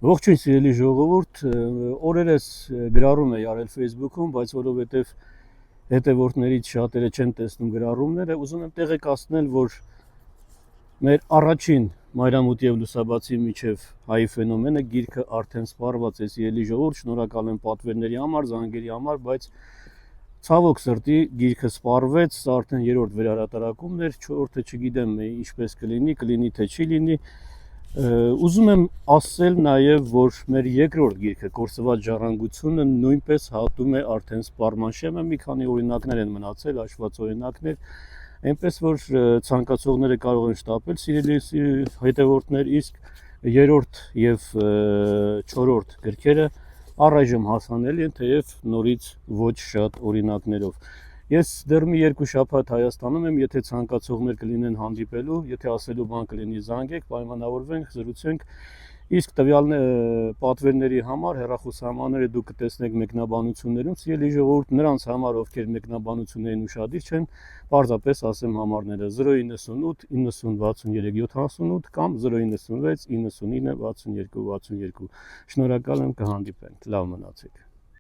Ողջույն սիրելի ժողովուրդ, օրերս գրառում էի արել Facebook-ում, բայց որովհետև հետևորդներից շատերը չեն տեսնում գրառումները, ուզում եմ տեղեկացնել, որ մեր առաջին Մայրամուտ եւ Լուսաբացի միջև հայի ֆենոմենը գիրքը արդեն սպառված է, սիրելի ժողովուրդ, շնորհակալ եմ պատվերների համար, զանգերի համար, բայց ցավոք սրտի գիրքը սպառվեց, սա արդեն երրորդ վերահրատարակումն էր, չորրորդը չգիտեմ ինչպես կլինի թե չի լինի։ Ուզում եմ ասել նաև, որ մեր երկրորդ գիրքը Կորսված ժառանգությունը նույնպես հատում է արդեն սպառման շեմը, մի քանի օրինակներ են մնացել, հաշված օրինակներ, այնպես որ ցանկացողները կարող են շտապել, սիրելի հետևորդներ, իսկ երրորդ եւ չորրորդ գրքերը առայժմ հասանելի են, թեև նորից ոչ շատ օրինակներով։ Ես դեռ մի երկու շաբաթ Հայաստանում եմ, եթե ցանկացողներ կլինեն հանդիպելու, եթե ասելու բան կլինի, զանգեք, պայմանավորվենք, զրուցենք, իսկ տվյալ պատվերների համար հեռախոսահամարները դուք կտեսնեք մեկնաբանություններում, սիրելի ժողովուրդ, նրանց համար, ովքեր մեկնաբանություններին ուշադիր չեն, պարզապես ասեմ համարները 098 9063 78 կամ 096 99 62 62։ Շնորհակալ եմ, կհանդիպենք, լավ մնացեք։